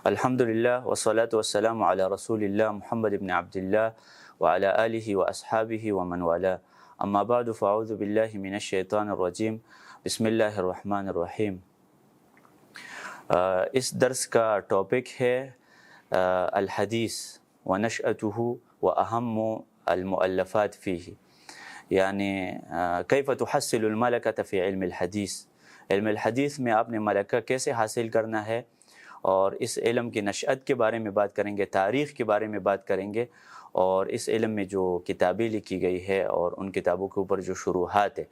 الحمدللہ والصلاة والسلام علی رسول اللہ محمد بن عبداللہ وعلی آلہ واصحابہ ومن والاه. اما بعد فاعوذ باللہ من الشیطان الرجیم. بسم اللہ الرحمن الرحیم. اس درس کا ٹاپک ہے الحدیث ونشأتہ واہم المؤلفات فیہ، یعنی کیف تحصل الملکۃ فی علم الحدیث. علم الحدیث میں آپ نے ملکہ کیسے حاصل کرنا ہے، اور اس علم کی نشأت کے بارے میں بات کریں گے، تاریخ کے بارے میں بات کریں گے، اور اس علم میں جو کتابیں لکھی گئی ہے اور ان کتابوں کے اوپر جو شروحات ہے.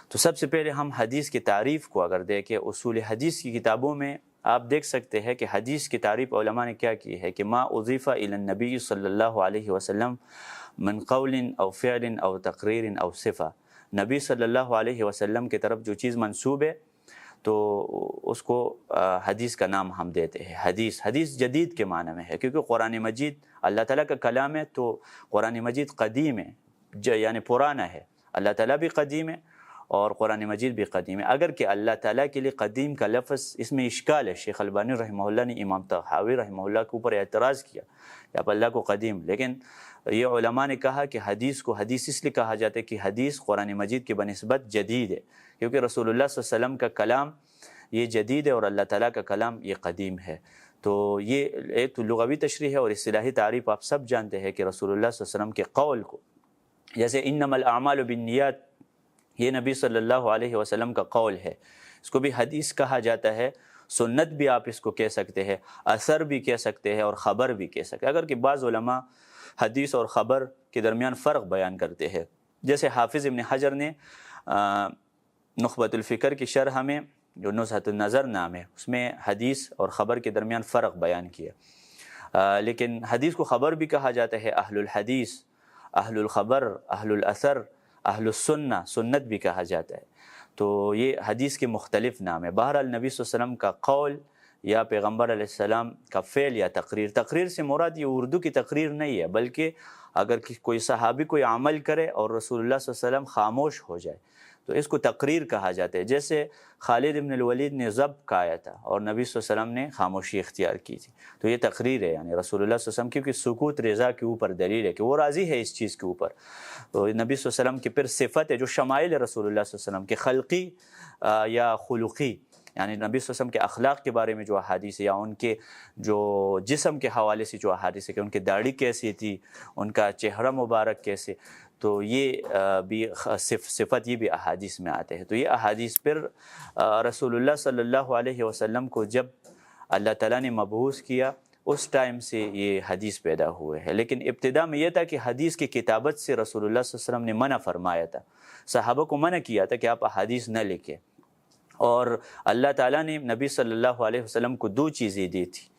تو سب سے پہلے ہم حدیث کی تعریف کو اگر دیکھیں، اصول حدیث کی کتابوں میں آپ دیکھ سکتے ہیں کہ حدیث کی تعریف علماء نے کیا کی ہے کہ ما اضیف الی النبی صلی اللہ علیہ وسلم من قول او فعل او تقریر او صفہ. نبی صلی اللہ علیہ وسلم کی طرف جو چیز منسوب ہے تو اس کو حدیث کا نام ہم دیتے ہیں. حدیث جدید کے معنی میں ہے، کیونکہ قرآن مجید اللہ تعالیٰ کا کلام ہے، تو قرآن مجید قدیم ہے، یعنی پرانا ہے. اللہ تعالیٰ بھی قدیم ہے اور قرآن مجید بھی قدیم ہے. اگر کہ اللہ تعالیٰ کے لیے قدیم کا لفظ اس میں اشکال ہے. شیخ البانی رحمہ اللہ نے امام طحاوی رحمہ اللہ کے اوپر اعتراض کیا کہ آپ اللہ کو قدیم، لیکن یہ علماء نے کہا کہ حدیث کو حدیث اس لیے کہا جاتا ہے کہ حدیث قرآن مجید کے بنسبت جدید ہے، کیونکہ رسول اللہ صلی اللہ علیہ وسلم کا کلام یہ جدید ہے اور اللہ تعالیٰ کا کلام یہ قدیم ہے. تو یہ ایک تو لغوی تشریح ہے، اور اصطلاحی تعریف آپ سب جانتے ہیں کہ رسول اللہ صلی اللہ علیہ وسلم کے قول کو، جیسے انما الاعمال بالنیات، یہ نبی صلی اللہ علیہ وسلم کا قول ہے، اس کو بھی حدیث کہا جاتا ہے. سنت بھی آپ اس کو کہہ سکتے ہیں، اثر بھی کہہ سکتے ہیں، اور خبر بھی کہہ سکتے ہیں. اگر کہ بعض علماء حدیث اور خبر کے درمیان فرق بیان کرتے ہیں، جیسے حافظ ابن حجر نے نخبۃ الفکر کی شرح میں جو نزہۃ النظر نام ہے، اس میں حدیث اور خبر کے درمیان فرق بیان کیا. لیکن حدیث کو خبر بھی کہا جاتا ہے، اہل الحدیث، اہل الخبر، اہل الاثر، اہل السنہ، سنت بھی کہا جاتا ہے. تو یہ حدیث کے مختلف نام ہیں. بہرحال نبی صلی اللہ علیہ وسلم کا قول یا پیغمبر علیہ السلام کا فعل یا تقریر سے مراد یہ اردو کی تقریر نہیں ہے، بلکہ اگر کوئی صحابی کوئی عمل کرے اور رسول اللہ صلی اللہ علیہ وسلم خاموش ہو جائے تو اس کو تقریر کہا جاتا ہے. جیسے خالد بن الولید نے ضبط کہا تھا اور نبی صلی اللہ علیہ وسلم نے خاموشی اختیار کی تھی، تو یہ تقریر ہے. یعنی رسول اللہ صلی اللہ علیہ وسلم، کیونکہ سکوت رضا کے اوپر دلیل ہے کہ وہ راضی ہے اس چیز کے اوپر. تو نبی صلی اللہ علیہ وسلم کی پھر صفت ہے جو شمائل رسول اللہ صلی اللہ علیہ وسلم کے خلقی یا خلقی، یعنی نبی صلی اللہ علیہ وسلم کے اخلاق کے بارے میں جو احادیث ہے، یا ان کے جو جسم کے حوالے سے جو احادیث ہے کہ ان کی داڑھی کیسی تھی، ان کا چہرہ مبارک کیسے، تو یہ بھی صفت یہ بھی احادیث میں آتے ہیں. تو یہ احادیث پھر رسول اللہ صلی اللہ علیہ وسلم کو جب اللہ تعالیٰ نے مبعوث کیا اس ٹائم سے یہ حدیث پیدا ہوئے ہیں. لیکن ابتدا میں یہ تھا کہ حدیث کی کتابت سے رسول اللہ صلی اللہ علیہ وسلم نے منع فرمایا تھا، صحابہ کو منع کیا تھا کہ آپ احادیث نہ لکھیں. اور اللہ تعالیٰ نے نبی صلی اللہ علیہ وسلم کو دو چیزیں دی تھی.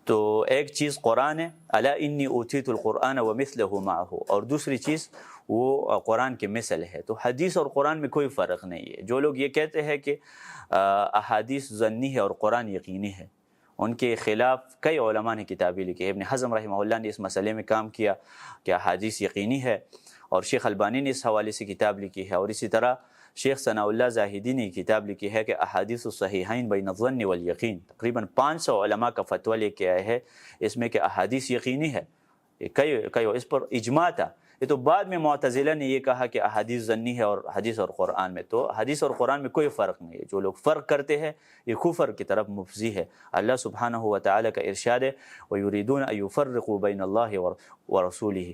تو ایک چیز قرآن ہے، الا انی اوتیت القرآن ومثلہ معہ، اور دوسری چیز وہ قرآن کے مثل ہے. تو حدیث اور قرآن میں کوئی فرق نہیں ہے. جو لوگ یہ کہتے ہیں کہ احادیث ظنی ہے اور قرآن یقینی ہے، ان کے خلاف کئی علماء نے کتابیں لکھی. ابن حزم رحمہ اللہ نے اس مسئلے میں کام کیا کہ احادیث یقینی ہے، اور شیخ البانی نے اس حوالے سے کتاب لکھی ہے. اور اسی طرح شیخ ثناء اللہ زاہدی نے کتاب لکھی ہے کہ احادیث الصحیحین بین الظن والیقین. تقریباً 500 علماء کا فتویٰ لے کے آئے ہیں اس میں کہ احادیث یقینی ہے. کئی اس پر اجماع تھا. یہ تو بعد میں معتزلہ نے یہ کہا کہ احادیث ظنی ہے اور حدیث اور قرآن میں. تو حدیث اور قرآن میں کوئی فرق نہیں ہے. جو لوگ فرق کرتے ہیں یہ کفر کی طرف مفضی ہے. اللہ سبحانہ و تعالیٰ کا ارشاد ہے وَيُرِيدُونَ أَن يُفَرِّقُوا بَيْنَ اللَّهِ وَرَسُولِهِ.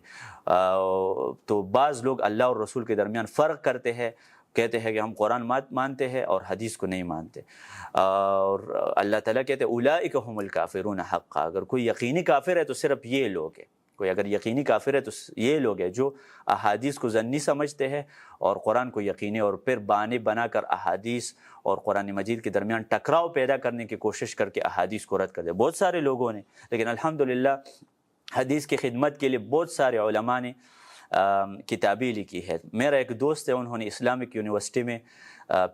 تو بعض لوگ اللہ اور رسول کے درمیان فرق کرتے ہیں، کہتے ہیں کہ ہم قرآن مانتے ہیں اور حدیث کو نہیں مانتے. اور اللہ تعالیٰ کہتے ہیں اولئک هم الکافرون حقا. اگر کوئی یقینی کافر ہے تو صرف یہ لوگ ہیں. کوئی اگر یقینی کافر ہے تو یہ لوگ ہیں جو احادیث کو ظنی سمجھتے ہیں اور قرآن کو یقینی، اور پھر بانے بنا کر احادیث اور قرآن مجید کے درمیان ٹکراؤ پیدا کرنے کی کوشش کر کے احادیث کو رد کر دے. بہت سارے لوگوں نے، لیکن الحمدللہ حدیث کی خدمت کے لیے بہت سارے علماء نے کتابیں لکھی ہے. میرا ایک دوست ہے، انہوں نے اسلامک یونیورسٹی میں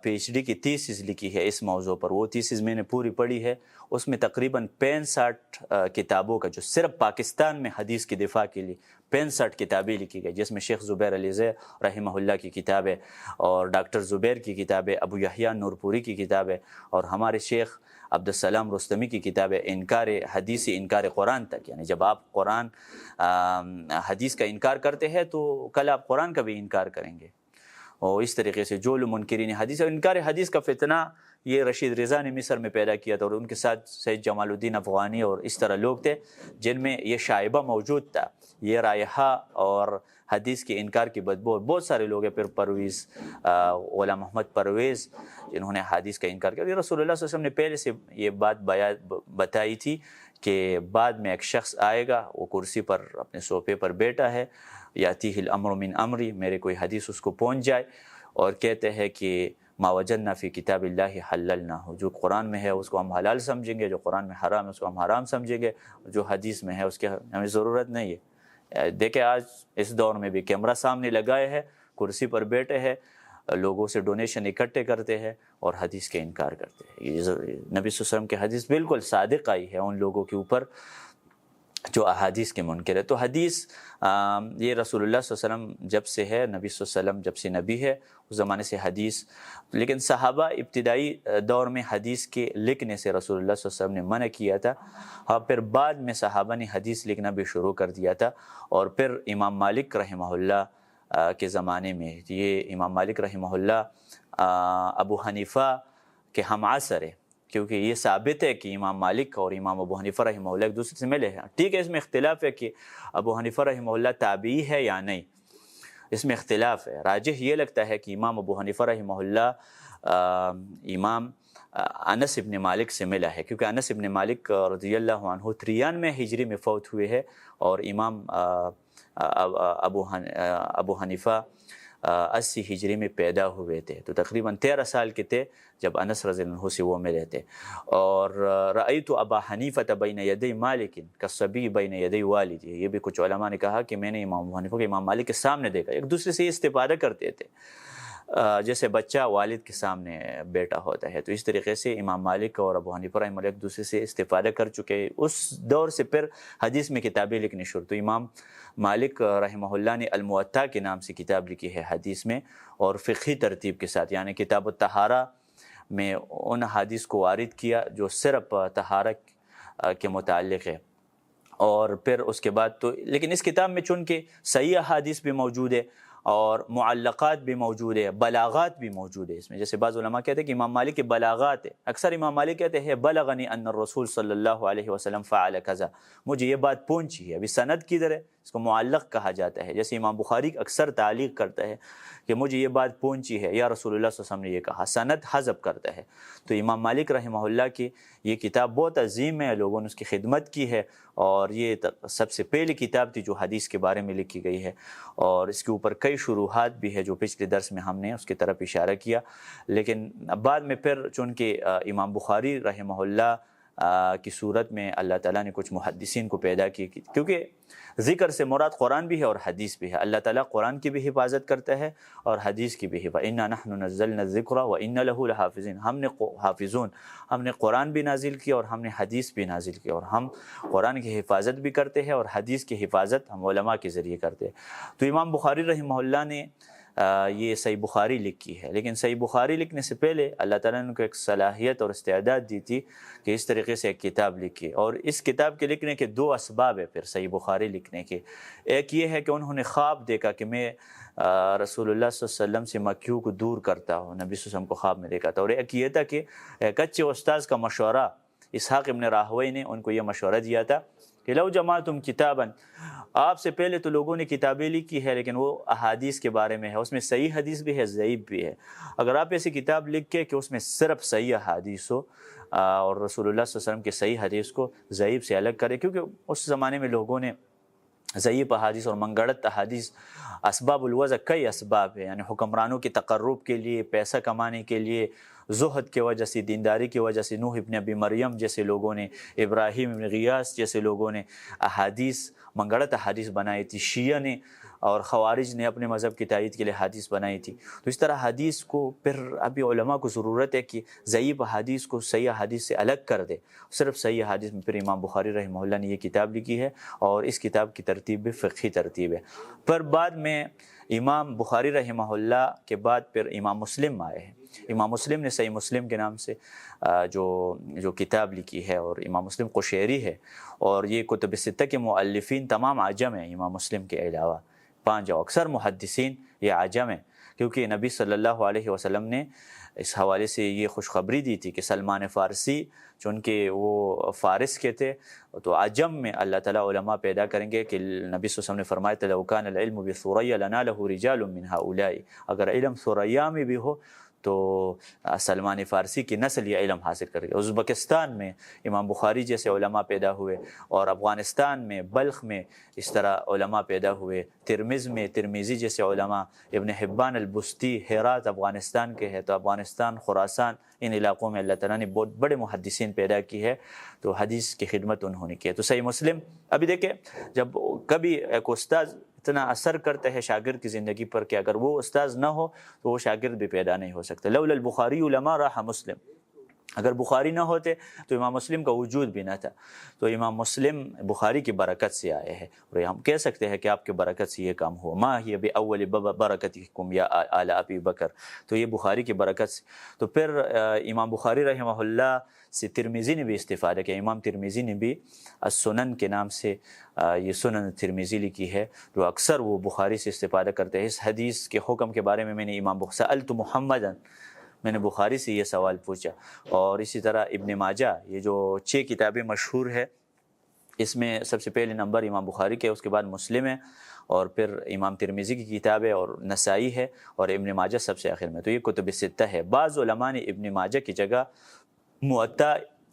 پی ایچ ڈی کی تھیسس لکھی ہے اس موضوع پر. وہ تھیسس میں نے پوری پڑھی ہے. اس میں تقریباً 65 کتابوں کا جو صرف پاکستان میں حدیث کی دفاع کے لیے 65 کتابیں لکھی گئی، جس میں شیخ زبیر علی زئی رحمہ اللہ کی کتاب ہے، اور ڈاکٹر زبیر کی کتاب ہے، ابو یحییٰ نورپوری کی کتاب ہے، اور ہمارے شیخ عبدالسلام رستمی کی کتاب ہے انکار حدیث سے انکار قرآن تک، یعنی جب آپ قرآن حدیث کا انکار کرتے ہیں تو کل آپ قرآن کا بھی انکار کریں گے۔ اور اس طریقے سے جو لوگ منکرین حدیث اور انکار حدیث کا فتنہ یہ رشید رضا نے مصر میں پیدا کیا تھا، اور ان کے ساتھ سید جمال الدین افغانی اور اس طرح لوگ تھے جن میں یہ شائبہ موجود تھا، یہ رائحہ اور حدیث کے انکار کی بدبو۔ اور بہت سارے لوگ ہیں، پھر پرویز غلام محمد پرویز جنہوں نے حدیث کا انکار کیا۔ یہ رسول اللہ صلی اللہ علیہ وسلم نے پہلے سے یہ بات بتائی تھی کہ بعد میں ایک شخص آئے گا، وہ کرسی پر اپنے صوفے پر بیٹھا ہے، یاتیہ الامر من امری، میرے کوئی حدیث اس کو پہنچ جائے اور کہتے ہیں کہ ما وجدنا فی کتاب اللہ حللناہ، جو قرآن میں ہے اس کو ہم حلال سمجھیں گے، جو قرآن میں حرام ہے اس کو ہم حرام سمجھیں گے، جو حدیث میں ہے اس کی ہمیں ضرورت نہیں ہے۔ دیکھیں آج اس دور میں بھی کیمرہ سامنے لگائے ہے، کرسی پر بیٹھے ہیں، لوگوں سے ڈونیشن اکٹھے کرتے ہیں اور حدیث کے انکار کرتے ہیں۔ یہ نبی صلی اللہ علیہ وسلم کی حدیث بالکل صادق آئی ہے ان لوگوں کے اوپر جو احادیث کے منکر ہے۔ تو حدیث یہ رسول اللہ صلی اللہ علیہ وسلم جب سے ہے، نبی صلی اللہ علیہ وسلم جب سے نبی ہے اس زمانے سے حدیث، لیکن صحابہ ابتدائی دور میں حدیث کے لکھنے سے رسول اللہ صلی اللہ علیہ وسلم نے منع کیا تھا، اور پھر بعد میں صحابہ نے حدیث لکھنا بھی شروع کر دیا تھا۔ اور پھر امام مالک رحمہ اللہ کے زمانے میں، یہ امام مالک رحمہ اللہ ابو حنیفہ کے ہم عصر ہے، کیونکہ یہ ثابت ہے کہ امام مالک اور امام ابو حنیفہ رحمہ اللہ ایک دوسرے سے ملے ہیں۔ ٹھیک ہے، اس میں اختلاف ہے کہ ابو حنیفہ رحمہ اللہ تابعی ہے یا نہیں، اس میں اختلاف ہے۔ راجح یہ لگتا ہے کہ امام ابو حنیفہ رحمہ اللہ امام انس ابن مالک سے ملا ہے، کیونکہ انس ابن مالک رضی اللہ عنہ 93 ہجری میں فوت ہوئے ہیں، اور امام ابو حنیفہ 80 ہجری میں پیدا ہوئے تھے، تو تقریباً 13 سال کے تھے جب انس رضی اللہ عنہ سے وہ ملے تھے۔ اور رأیت ابا حنیفہ بین یدی مالک کالصبی بین یدی والدی، یہ بھی کچھ علماء نے کہا کہ میں نے امام ابو حنیفہ کو امام مالک کے سامنے دیکھا، ایک دوسرے سے استفادہ کرتے تھے جیسے بچہ والد کے سامنے بیٹا ہوتا ہے، تو اس طریقے سے امام مالک اور ابو حنیفہ رحمہ اللہ ایک دوسرے سے استفادہ کر چکے۔ اس دور سے پھر حدیث میں کتابیں لکھنی شروع، تو امام مالک رحمہ اللہ نے الموطا کے نام سے کتاب لکھی ہے حدیث میں، اور فقہی ترتیب کے ساتھ، یعنی کتاب الطہارہ میں ان حدیث کو وارد کیا جو صرف طہارت کے متعلق ہے۔ اور پھر اس کے بعد تو لیکن اس کتاب میں چونکہ صحیح احادیث بھی موجود ہے اور معلقات بھی موجود ہے، بلاغات بھی موجود ہے اس میں، جیسے بعض علماء کہتے ہیں کہ امام مالک کے بلاغات ہے، اکثر امام مالک کہتے ہیں بلغنی ان الرسول صلی اللہ علیہ وسلم فعل کذا، مجھے یہ بات پہنچی ہے۔ ابھی سند کدھر ہے؟ اس کو معلق کہا جاتا ہے، جیسے امام بخاری اکثر تعلیق کرتا ہے کہ مجھے یہ بات پہنچی ہے یا رسول اللہ صلی اللہ علیہ وسلم نے یہ کہا، سند حذف کرتا ہے۔ تو امام مالک رحمہ اللہ کی یہ کتاب بہت عظیم ہے، لوگوں نے اس کی خدمت کی ہے، اور یہ سب سے پہلی کتاب تھی جو حدیث کے بارے میں لکھی گئی ہے، اور اس کے اوپر کئی شروحات بھی ہے جو پچھلے درس میں ہم نے اس کی طرف اشارہ کیا۔ لیکن بعد میں پھر چونکہ امام بخاری رحمہ اللہ کی صورت میں اللہ تعالیٰ نے کچھ محدثین کو پیدا کی، کیونکہ ذکر سے مراد قرآن بھی ہے اور حدیث بھی ہے، اللہ تعالیٰ قرآن کی بھی حفاظت کرتا ہے اور حدیث کی بھی حفاظت۔ اِنَّا نَحْنُ نَزَّلْنَا الذِّكْرَ وَإِنَّا لَهُ لَحَافِظُونَ، ہم نے حافظون، ہم نے قرآن بھی نازل کیا اور ہم نے حدیث بھی نازل کی، اور ہم قرآن کی حفاظت بھی کرتے ہیں اور حدیث کی حفاظت ہم علماء کے ذریعے کرتے ہیں۔ تو امام بخاری رحمہ اللہ نے یہ صحیح بخاری لکھی ہے، لیکن صحیح بخاری لکھنے سے پہلے اللہ تعالیٰ نے ان کو ایک صلاحیت اور استعداد دی تھی کہ اس طریقے سے ایک کتاب لکھی، اور اس کتاب کے لکھنے کے دو اسباب ہیں پھر صحیح بخاری لکھنے کے۔ ایک یہ ہے کہ انہوں نے خواب دیکھا کہ میں رسول اللہ صلی اللہ علیہ وسلم سے مکیوں کو دور کرتا ہوں، نبی صلی اللہ علیہ وسلم کو خواب میں دیکھا تھا، اور ایک یہ تھا کہ ایک اچھے استاذ کا مشورہ، اسحاق ابن راہوی نے ان کو یہ مشورہ دیا تھا کہ لو جمعتم کتابا، آپ سے پہلے تو لوگوں نے کتابیں لکھی ہے لیکن وہ احادیث کے بارے میں ہے، اس میں صحیح حدیث بھی ہے ضعیف بھی ہے، اگر آپ ایسی کتاب لکھ کے کہ اس میں صرف صحیح احادیث ہو اور رسول اللہ صلی اللہ علیہ وسلم کے صحیح حدیث کو ضعیف سے الگ کرے، کیونکہ اس زمانے میں لوگوں نے ضعیف احادیث اور منگڑت احادیث، اسباب الوضع کئی اسباب ہیں، یعنی حکمرانوں کے تقرب کے لیے، پیسہ کمانے کے لیے، زہد کی وجہ سے، دینداری کی وجہ سے، نوح ابن ابی مریم جیسے لوگوں نے، ابراہیم ابن غیاث جیسے لوگوں نے احادیث منگڑت احادیث بنائی تھی، شیعہ نے اور خوارج نے اپنے مذہب کی تائید کے لیے حدیث بنائی تھی۔ تو اس طرح حدیث کو پھر ابھی علماء کو ضرورت ہے کہ ضعیف حدیث کو صحیح حدیث سے الگ کر دے۔ صرف صحیح حدیث میں پھر امام بخاری رحمہ اللہ نے یہ کتاب لکھی ہے، اور اس کتاب کی ترتیب بھی فقہی ترتیب ہے۔ پھر بعد میں امام بخاری رحمہ اللہ کے بعد پھر امام مسلم آئے ہیں۔ امام مسلم نے صحیح مسلم کے نام سے جو کتاب لکھی ہے، اور امام مسلم قشیری ہے، اور یہ کتب ستہ کے مؤلفین تمام عجم ہیں امام مسلم کے علاوہ، 5 اکثر محدثین یہ عجم ہیں، کیونکہ نبی صلی اللہ علیہ وسلم نے اس حوالے سے یہ خوشخبری دی تھی کہ سلمان فارسی چونکہ وہ فارس کے تھے، تو عجم میں اللہ تعالیٰ علماء پیدا کریں گے، کہ نبی صلی اللہ علیہ وسلم نے فرمایا تھا لو کان العلم بثریا لنالہ رجال من ہؤلاء، اگر علم ثریا میں بھی ہو تو سلمان فارسی کی نسل یہ علم حاصل کرے گی۔ ازبکستان میں امام بخاری جیسے علماء پیدا ہوئے، اور افغانستان میں بلخ میں اس طرح علماء پیدا ہوئے، ترمذ میں ترمذی جیسے علماء، ابن حبان البستی ہرات افغانستان کے ہے، تو افغانستان، خراسان، ان علاقوں میں اللہ تعالیٰ نے بہت بڑے محدثین پیدا کی ہے، تو حدیث کی خدمت انہوں نے کی ہے۔ تو صحیح مسلم، ابھی دیکھیں جب کبھی ایک استاذ اتنا اثر کرتا ہے شاگرد کی زندگی پر کہ اگر وہ استاذ نہ ہو تو وہ شاگرد بھی پیدا نہیں ہو سکتا۔ لولا البخاری لما راح مسلم، اگر بخاری نہ ہوتے تو امام مسلم کا وجود بھی نہ تھا۔ تو امام مسلم بخاری کی برکت سے آئے ہیں، اور ہم کہہ سکتے ہیں کہ آپ کی برکت سے یہ کام ہوا۔ ما ہی باول برکتکم یا آل ابی بکر، تو یہ بخاری کی برکت سے۔ تو پھر امام بخاری رحمہ اللہ سے ترمذی نے بھی استفادہ کیا۔ امام ترمذی نے بھی السنن کے نام سے یہ سنن ترمذی لکھی ہے، جو اکثر وہ بخاری سے استفادہ کرتے ہیں۔ اس حدیث کے حکم کے بارے میں نے امام سألت محمدًا، میں نے بخاری سے یہ سوال پوچھا۔ اور اسی طرح ابن ماجہ، یہ جو 6 کتابیں مشہور ہے، اس میں سب سے پہلے نمبر امام بخاری کے، اس کے بعد مسلم ہے، اور پھر امام ترمذی کی کتاب ہے، اور نسائی ہے، اور ابن ماجہ سب سے آخر میں۔ تو یہ کتب ستہ ہے۔ بعض علماء نے ابن ماجہ کی جگہ موطا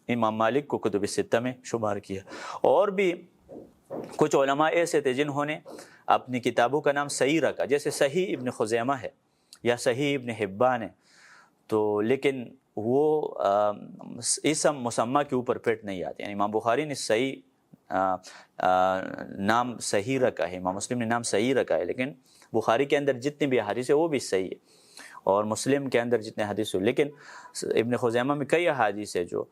امام مالک کو کتب ستہ میں شمار کیا۔ اور بھی کچھ علماء ایسے تھے جنہوں نے اپنی کتابوں کا نام صحیح رکھا، جیسے صحیح ابن خزیمہ ہے یا صحیح ابن حبان ہے، تو لیکن وہ اسم مسمى کے اوپر فٹ نہیں آتے۔ یعنی امام بخاری نے صحیح نام صحیح رکھا ہے، امام مسلم نے نام صحیح رکھا ہے، لیکن بخاری کے اندر جتنے بھی احادیث ہیں وہ بھی صحیح ہے، اور مسلم کے اندر جتنے حدیث ہیں، لیکن ابن خزیمہ میں کئی احادیث ہے جو۔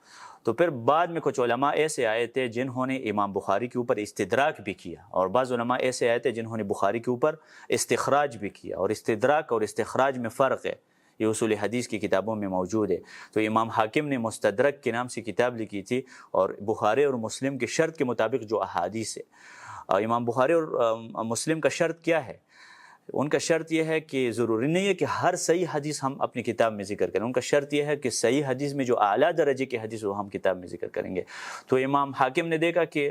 تو پھر بعد میں کچھ علماء ایسے آئے تھے جنہوں نے امام بخاری کے اوپر استدراک بھی کیا، اور بعض علماء ایسے آئے تھے جنہوں نے بخاری کے اوپر استخراج بھی کیا، اور استدراک اور استخراج میں فرق ہے، یہ اصول حدیث کی کتابوں میں موجود ہے۔ تو امام حاکم نے مستدرک کے نام سے کتاب لکھی تھی، اور بخاری اور مسلم کے شرط کے مطابق جو احادیث ہے، امام بخاری اور مسلم کا شرط کیا ہے؟ ان کا شرط یہ ہے کہ ضروری نہیں ہے کہ ہر صحیح حدیث ہم اپنی کتاب میں ذکر کریں، ان کا شرط یہ ہے کہ صحیح حدیث میں جو اعلیٰ درجے کی حدیث وہ ہم کتاب میں ذکر کریں گے۔ تو امام حاکم نے دیکھا کہ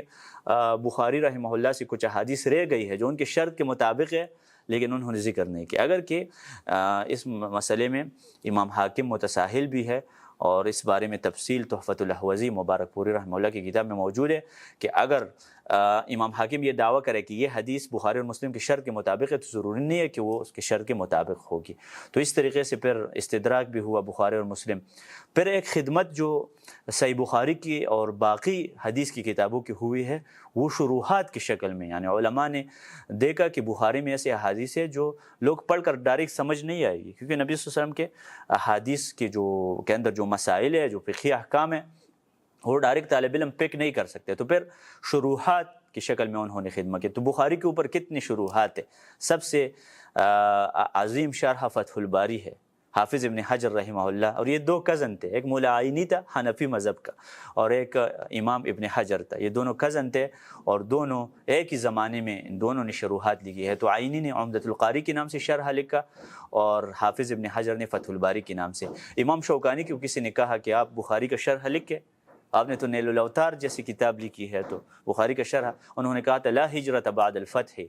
بخاری رحمہ اللہ سے کچھ احادیث رہ گئی ہے جو ان کے شرط کے مطابق ہے، لیکن انہوں نے ذکر نہیں کیا، اگر کہ اس مسئلے میں امام حاکم متساہل بھی ہے، اور اس بارے میں تفصیل تحفۃ الاحوذی مبارک پوری رحمہ اللہ کی کتاب میں موجود ہے کہ اگر امام حاکم یہ دعویٰ کرے کہ یہ حدیث بخاری اور مسلم کے شرط کے مطابق ہے، تو ضروری نہیں ہے کہ وہ اس کے شرط کے مطابق ہوگی۔ تو اس طریقے سے پھر استدراک بھی ہوا بخاری اور مسلم۔ پھر ایک خدمت جو صحیح بخاری کی اور باقی حدیث کی کتابوں کی ہوئی ہے، وہ شروحات کی شکل میں، یعنی علماء نے دیکھا کہ بخاری میں ایسے احادیث ہے جو لوگ پڑھ کر ڈائریکٹ سمجھ نہیں آئے گی، کیونکہ نبی صلی اللہ علیہ وسلم کے احادیث کے اندر جو مسائل ہے، جو فقہی احکام ہیں، وہ ڈائریکٹ طالب علم پک نہیں کر سکتے۔ تو پھر شروحات کی شکل میں انہوں نے خدمت کی۔ تو بخاری کے اوپر کتنی شروحات ہے؟ سب سے عظیم شرح فتح الباری ہے، حافظ ابن حجر رحمہ اللہ، اور یہ 2 کزن تھے، ایک مولا عینی تھا حنفی مذہب کا، اور ایک امام ابن حجر تھا، یہ دونوں کزن تھے، اور دونوں ایک ہی زمانے میں ان دونوں نے شروحات لکھی ہے۔ تو عینی نے عمدۃ القاری کے نام سے شرح لکھا، اور حافظ ابن حجر نے فتح الباری کے نام سے۔ امام شوکانی کو کسی نے کہا کہ آپ بخاری کا شرح لکھے، آپ نے تو نیل الاوتار جیسی کتاب لکھی ہے، تو بخاری کا شرح، انہوں نے کہا تھا لا ہجرت بعد الفتح،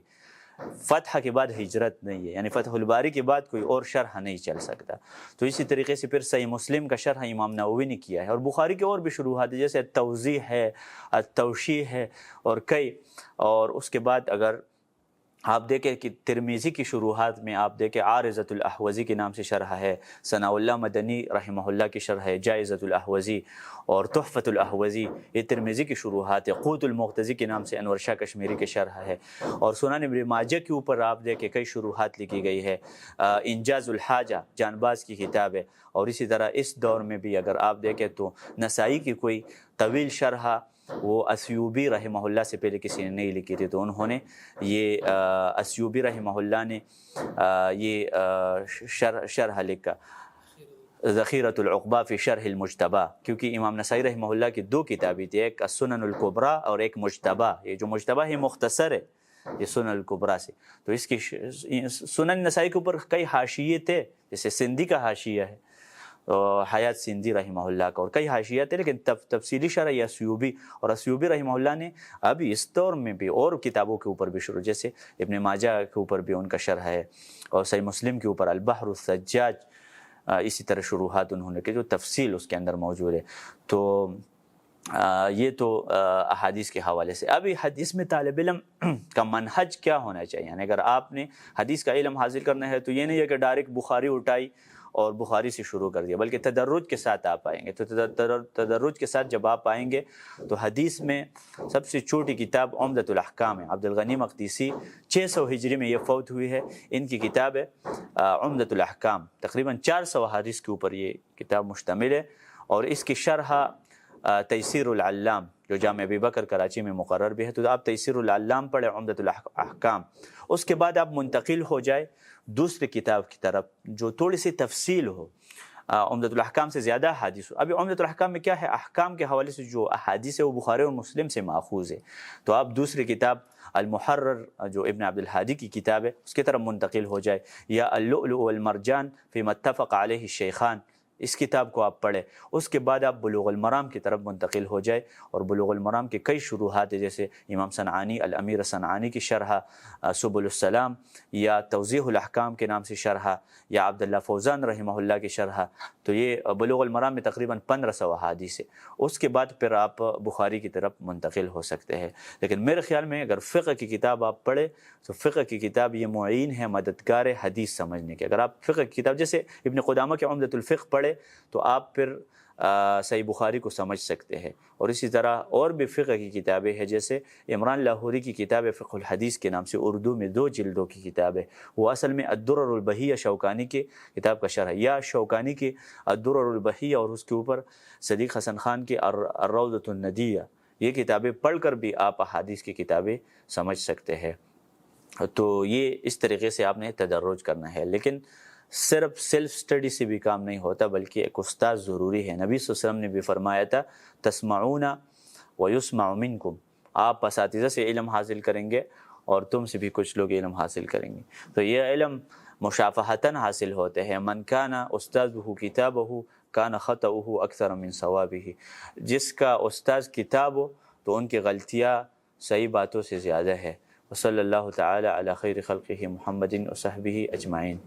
فتح کے بعد ہجرت نہیں ہے، یعنی فتح الباری کے بعد کوئی اور شرح نہیں چل سکتا۔ تو اسی طریقے سے پھر صحیح مسلم کا شرح امام نووی نے کیا ہے، اور بخاری کے اور بھی شروحات ہیں، جیسے التوضیح ہے، التوشیح ہے، اور کئی۔ اور اس کے بعد اگر آپ دیکھیں کہ ترمیزی کی شروحات میں آپ دیکھیں عارضۃ الاحوزی کے نام سے شرح ہے، ثناء اللہ مدنی رحمہ اللہ کی شرح ہے جائزۃ الاحوزی اور تحفۃ الاحوزی، یہ ترمیزی کی شروحات ہے۔ قوت المقتضی کے نام سے انور شاہ کشمیری کی شرح ہے، اور سنن ابن ماجہ کے اوپر آپ دیکھیں کئی شروحات لکھی گئی ہے۔ انجاز الحاجہ جانباز کی کتاب ہے، اور اسی طرح اس دور میں بھی اگر آپ دیکھیں تو نسائی کی کوئی طویل شرح وہ اسیوبی رحمہ اللہ سے پہلے کسی نے نہیں لکھی تھی، تو انہوں نے یہ اسیوبی رحمہ اللہ نے یہ شرح لکھا ذخیرۃ العقبہ فی شرح المجتبی، کیونکہ امام نسائی رحمہ اللہ کی دو کتابیں تھی، ایک السنن الکبریٰ اور ایک مجتبی۔ یہ جو مجتبی ہے مختصر ہے یہ سنن الکبریٰ سے، تو اس کی سنن نسائی کے اوپر کئی حاشیے تھے، جیسے سندھی کا حاشیہ ہے حیات سندھی رحمہ اللہ کا، اور کئی حاشیہ تھے، لیکن تفصیلی شرح یہ اسیوبی، اور اسیوبی رحمہ اللہ نے ابھی اس دور میں بھی اور کتابوں کے اوپر بھی شروع، جیسے ابن ماجہ کے اوپر بھی ان کا شرح ہے، اور صحیح مسلم کے اوپر البحر الثجاج، اسی طرح شروحات انہوں نے کہ جو تفصیل اس کے اندر موجود ہے۔ تو یہ تو احادیث کے حوالے سے۔ ابھی حدیث میں طالب علم کا منہج کیا ہونا چاہیے، یعنی اگر آپ نے حدیث کا علم حاصل کرنا ہے تو یہ نہیں ہے کہ ڈائریکٹ بخاری اٹھائی اور بخاری سے شروع کر دیا، بلکہ تدرج کے ساتھ آپ آئیں گے۔ تو تدرج کے ساتھ جب آپ آئیں گے تو حدیث میں سب سے چھوٹی کتاب عمدۃ الاحکام ہے، عبد الغنی مقدسی 600 ہجری میں یہ فوت ہوئی ہے، ان کی کتاب ہے عمدۃ الاحکام، تقریباً 400 حدیث کے اوپر یہ کتاب مشتمل ہے، اور اس کی شرح تیسیر العلام جو جامع ابی بکر کراچی میں مقرر بھی ہے، تو آپ تیسیر العلام پڑھیں عمدۃ الاحکام، اس کے بعد آپ منتقل ہو جائے دوسری کتاب کی طرف جو تھوڑی سی تفصیل ہو، عمدۃ الاحکام سے زیادہ احادیث ہو۔ ابھی عمدۃ الاحکام میں کیا ہے، احکام کے حوالے سے جو احادیث ہے وہ بخاری اور مسلم سے ماخوذ ہے، تو آپ دوسری کتاب المحرر جو ابن عبد الحادی کی کتاب ہے اس کی طرف منتقل ہو جائے، یا اللؤلؤ والمرجان فیما اتفق علیہ الشیخان، اس کتاب کو آپ پڑھیں۔ اس کے بعد آپ بلوغ المرام کی طرف منتقل ہو جائے، اور بلوغ المرام کے کئی شروحات ہیں، جیسے امام صنعانی الامیر صنعانی کی شرح سبل السلام، یا توضیح الاحکام کے نام سے شرح، یا عبداللہ فوزان رحمہ اللہ کی شرح، تو یہ بلوغ المرام میں تقریباً 1500 احادیث ہے۔ اس کے بعد پھر آپ بخاری کی طرف منتقل ہو سکتے ہیں، لیکن میرے خیال میں اگر فقہ کی کتاب آپ پڑھیں تو فقہ کی کتاب یہ معین ہے، مددگار حدیث سمجھنے کے۔ اگر آپ فقہ کی کتاب جیسے ابن قدامہ کے عمدۃ الفقہ پڑھیں تو آپ پھر صحیح بخاری کو سمجھ سکتے ہیں، اور اسی طرح اور بھی فقہ کی کتابیں ہیں، جیسے عمران لاہوری کی کتاب ہے فقہ الحدیث کے نام سے، اردو میں 2 جلدوں کی کتاب ہے، وہ اصل میں الدرر البہیہ شوکانی کی کتاب کا شرح ہے، یا شوکانی کی الدرر البہیہ اور اس کے اوپر صدیق حسن خان کی الروضۃ الندیہ، یہ کتابیں پڑھ کر بھی آپ احادیث کی کتابیں سمجھ سکتے ہیں۔ تو یہ اس طریقے سے آپ نے تدرج کرنا ہے، لیکن صرف سیلف اسٹڈی سے بھی کام نہیں ہوتا، بلکہ ایک استاد ضروری ہے۔ نبی صلی اللہ علیہ وسلم نے بھی فرمایا تھا تسمعون ویسمع منکم، آپ اساتذہ سے علم حاصل کریں گے اور تم سے بھی کچھ لوگ علم حاصل کریں گے، تو یہ علم مشافہتاً حاصل ہوتے ہیں۔ من کان استاذہ کتابہ کان خطأہ اکثر من صوابہ، جس کا استاذ کتاب ہو تو ان کی غلطیاں صحیح باتوں سے زیادہ ہے۔ وصلی اللہ تعالی علی خیر خلقہ محمد وصحبہ اجمعین۔